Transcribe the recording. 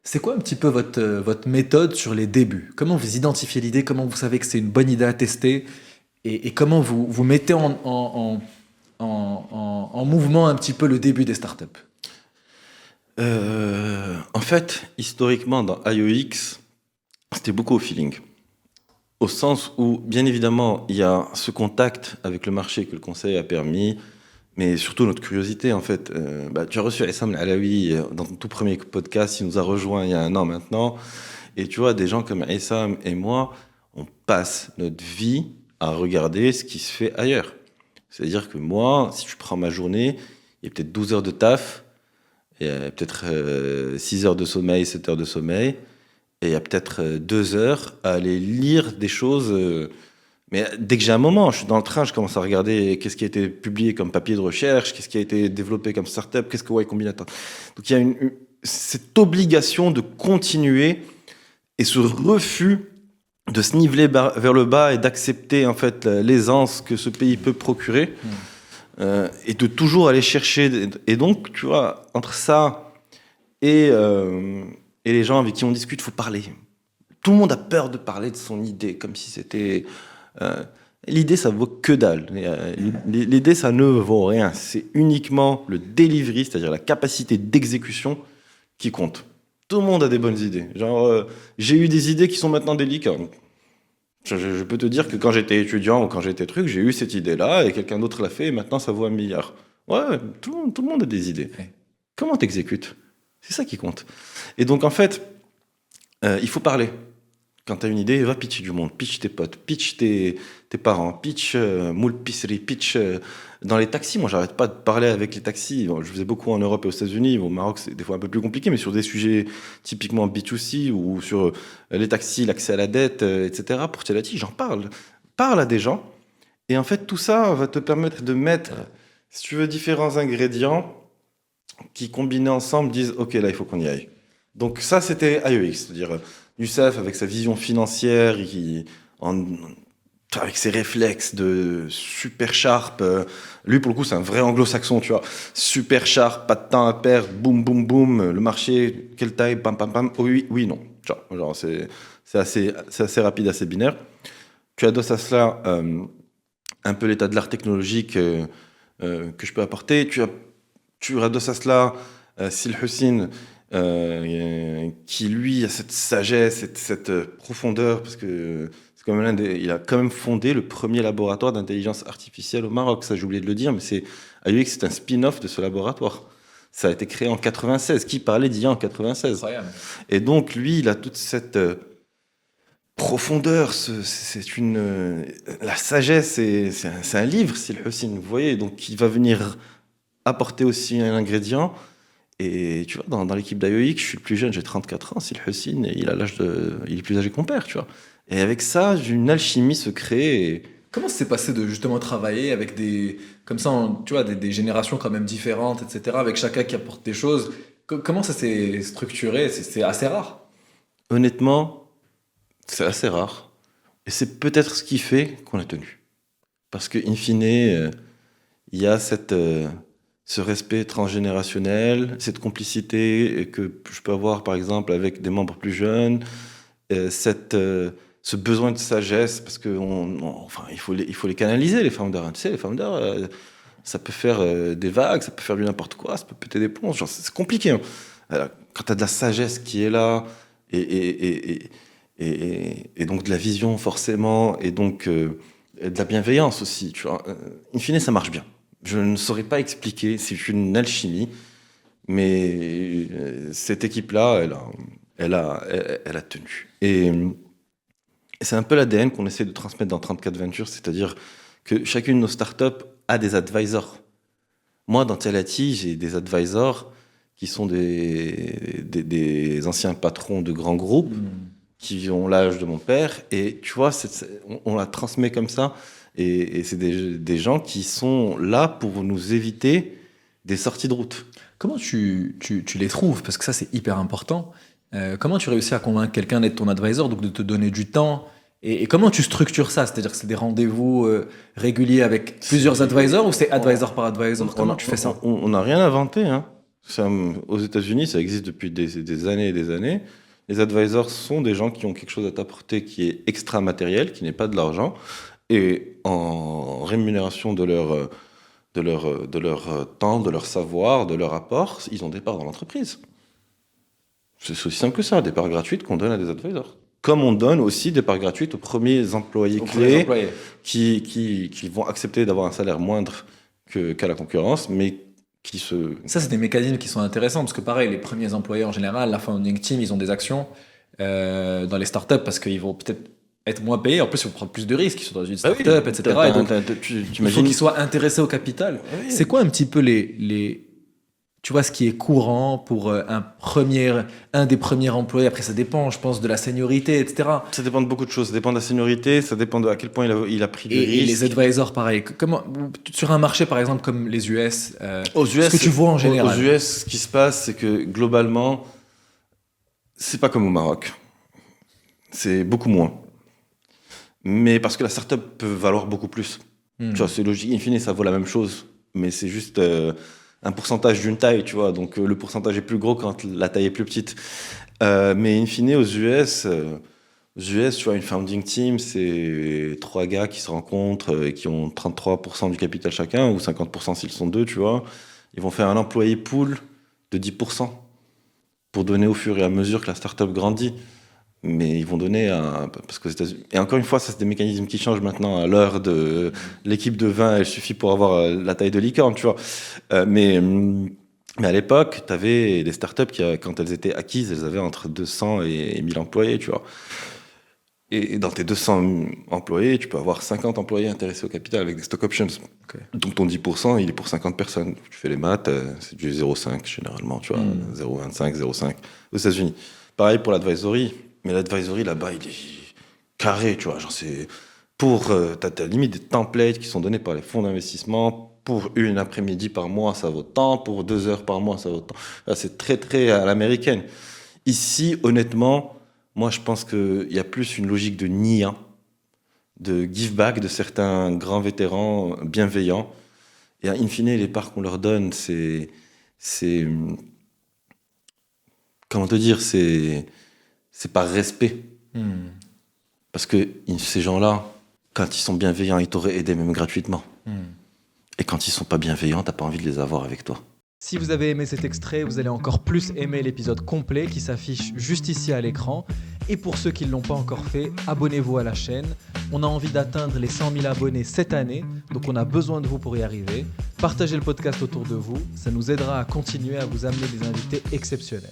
C'est quoi un petit peu votre méthode sur les débuts? Comment vous identifiez l'idée? Comment vous savez que c'est une bonne idée à tester? Et comment vous mettez en mouvement un petit peu le début des startups? En fait, historiquement, dans IOX, c'était beaucoup au feeling. Au sens où, bien évidemment, il y a ce contact avec le marché que le conseil a permis, mais surtout notre curiosité, en fait. Tu as reçu Issam Alaoui dans ton tout premier podcast, il nous a rejoint il y a un an maintenant. Et tu vois, des gens comme Issam et moi, on passe notre vie à regarder ce qui se fait ailleurs. C'est-à-dire que moi, si tu prends ma journée, il y a peut-être 12 heures de taf, il y a peut-être 6 heures de sommeil, 7 heures de sommeil, et il y a peut-être 2 heures à aller lire des choses. Mais dès que j'ai un moment, je suis dans le train, je commence à regarder qu'est-ce qui a été publié comme papier de recherche, qu'est-ce qui a été développé comme startup, qu'est-ce que Y Combinator. Donc il y a cette obligation de continuer et ce refus de se niveler vers le bas et d'accepter en fait l'aisance que ce pays peut procurer. Et de toujours aller chercher. Et donc, tu vois, entre ça et les gens avec qui on discute, il faut parler. Tout le monde a peur de parler de son idée, comme si c'était... euh, l'idée, ça vaut que dalle. L'idée, ça ne vaut rien. C'est uniquement le delivery, c'est-à-dire la capacité d'exécution qui compte. Tout le monde a des bonnes idées. Genre, j'ai eu des idées qui sont maintenant des licornes. Je peux te dire que quand j'étais étudiant ou quand j'étais truc, j'ai eu cette idée-là et quelqu'un d'autre l'a fait et maintenant ça vaut 1 milliard. Ouais, tout le monde a des idées. Ouais. Comment t'exécutes? C'est ça qui compte. Et donc en fait, il faut parler. Quand tu as une idée, va pitcher du monde, pitch tes potes, pitch tes parents, pitch moule pisserie, pitch dans les taxis. Moi, j'arrête pas de parler avec les taxis. Bon, je faisais beaucoup en Europe et aux États-Unis. Au Maroc, c'est des fois un peu plus compliqué, mais sur des sujets typiquement B2C ou sur les taxis, l'accès à la dette, etc. Pour Telati, j'en parle. Parle à des gens. Et en fait, tout ça va te permettre de mettre, si tu veux, différents ingrédients qui, combinés ensemble, disent OK, là, il faut qu'on y aille. Donc, ça, c'était IOX, c'est-à-dire Youssef avec sa vision financière, en, avec ses réflexes de super sharp. Lui, pour le coup, c'est un vrai anglo-saxon, tu vois. Super sharp, pas de temps à perdre, boum, boum, boum. Le marché, quelle taille, pam, pam, pam. Oh, oui, oui, non. Tu vois, genre, c'est assez rapide, assez binaire. Tu adosses à cela un peu l'état de l'art technologique que je peux apporter. Tu adosses à cela Sil Hussein, qui lui a cette sagesse, cette profondeur, parce que c'est quand même il a quand même fondé le premier laboratoire d'intelligence artificielle au Maroc. Ça, j'ai oublié de le dire, mais AUX, c'est un spin-off de ce laboratoire. Ça a été créé en 96. Qui parlait d'IA en 96? Incroyable. Et donc, lui, il a toute cette profondeur. La sagesse, c'est un livre, Sil Hussein, vous voyez. Donc, il va venir apporter aussi un ingrédient. Et tu vois, dans l'équipe d'IOX, je suis le plus jeune, j'ai 34 ans. Sil Hussein, il est plus âgé que mon père, tu vois. Et avec ça, une alchimie se crée. Comment ça s'est passé de justement travailler avec comme ça, tu vois, des générations quand même différentes, etc., avec chacun qui apporte des choses? Comment ça s'est structuré? C'est assez rare. Honnêtement, c'est assez rare. Et c'est peut-être ce qui fait qu'on a tenu. Parce que, in fine, il y a ce respect transgénérationnel, cette complicité que je peux avoir, par exemple, avec des membres plus jeunes, ce besoin de sagesse, parce que enfin, il faut les canaliser, les founders. Tu sais, les founders, ça peut faire des vagues, ça peut faire du n'importe quoi, ça peut péter des plombs. Genre, c'est compliqué. Hein. Quand tu as de la sagesse qui est là, et donc de la vision, forcément, et donc de la bienveillance aussi, tu vois. In fine, ça marche bien. Je ne saurais pas expliquer, c'est une alchimie, mais cette équipe-là, elle a tenu. Et c'est un peu l'ADN qu'on essaie de transmettre dans 34 Ventures, c'est-à-dire que chacune de nos startups a des advisors. Moi, dans Telati, j'ai des advisors qui sont des anciens patrons de grands groupes qui ont l'âge de mon père. Et tu vois, on la transmet comme ça. Et c'est des gens qui sont là pour nous éviter des sorties de route. Comment tu les trouves? Parce que ça, c'est hyper important. Comment tu réussis à convaincre quelqu'un d'être ton advisor, donc de te donner du temps? Et comment tu structures ça? C'est-à-dire que c'est des rendez-vous réguliers avec plusieurs advisors ou c'est advisor par advisor? Comment tu fais ça? On n'a rien inventé. Hein. Aux États-Unis, ça existe depuis des années et des années. Les advisors sont des gens qui ont quelque chose à t'apporter qui est extra-matériel, qui n'est pas de l'argent. Et en rémunération de leur temps, de leur savoir, de leur apport, ils ont des parts dans l'entreprise. C'est aussi simple que ça, des parts gratuites qu'on donne à des advisors. Comme on donne aussi des parts gratuites aux premiers employés clés qui vont accepter d'avoir un salaire moindre qu'à la concurrence, mais qui se... Ça, c'est des mécanismes qui sont intéressants parce que pareil, les premiers employés en général, la founding team, ils ont des actions dans les startups parce qu'ils vont peut-être être moins payés. En plus, ils vont prendre plus de risques, ils sont dans une startup, etc. Et donc, il faut qu'ils soient intéressés au capital. Oui. C'est quoi un petit peu tu vois, ce qui est courant pour un des premiers employés? Après, ça dépend, je pense, de la seniorité, etc. Ça dépend de beaucoup de choses. Ça dépend de la seniorité, ça dépend de à quel point il a pris de risques. Et les advisors, pareil. Sur un marché, par exemple, comme les US, aux US, ce que tu vois en général. Aux US, ce qui se passe, c'est que globalement, c'est pas comme au Maroc. C'est beaucoup moins. Mais parce que la startup peut valoir beaucoup plus. Tu vois, c'est logique. In fine, ça vaut la même chose. Mais c'est juste un pourcentage d'une taille, tu vois. Donc, le pourcentage est plus gros quand la taille est plus petite. Mais in fine, aux US, tu vois, une founding team, c'est 3 gars qui se rencontrent et qui ont 33% du capital chacun, ou 50% s'ils sont 2, tu vois. Ils vont faire un employé pool de 10% pour donner au fur et à mesure que la startup grandit. Mais ils vont donner parce qu'aux États-Unis. Et encore une fois, ça, c'est des mécanismes qui changent maintenant. À l'heure de l'équipe de 20, elle suffit pour avoir la taille de licorne, tu vois. Mais à l'époque, tu avais des startups qui, quand elles étaient acquises, elles avaient entre 200 et 1000 employés, tu vois. Et dans tes 200 employés, tu peux avoir 50 employés intéressés au capital avec des stock options. Okay. Donc ton 10%, il est pour 50 personnes. Tu fais les maths, c'est du 0,5 généralement, tu vois. 0,25, 0,5 aux États-Unis. Pareil pour l'advisory. Mais l'advisory, là-bas, il est carré, tu vois. Genre, c'est t'as limite des templates qui sont donnés par les fonds d'investissement. Pour une après-midi par mois, ça vaut tant. Pour 2 heures par mois, ça vaut tant. Là, c'est très, très à l'américaine. Ici, honnêtement, moi, je pense qu'il y a plus une logique de niant, de give back de certains grands vétérans bienveillants. Et in fine, les parts qu'on leur donne, c'est comment te dire, c'est par respect. Parce que ces gens-là, quand ils sont bienveillants, ils t'auraient aidé même gratuitement. Et quand ils sont pas bienveillants, t'as pas envie de les avoir avec toi. Si vous avez aimé cet extrait, vous allez encore plus aimer l'épisode complet qui s'affiche juste ici à l'écran. Et pour ceux qui ne l'ont pas encore fait, abonnez-vous à la chaîne. On a envie d'atteindre les 100 000 abonnés cette année, donc on a besoin de vous pour y arriver. Partagez le podcast autour de vous, ça nous aidera à continuer à vous amener des invités exceptionnels.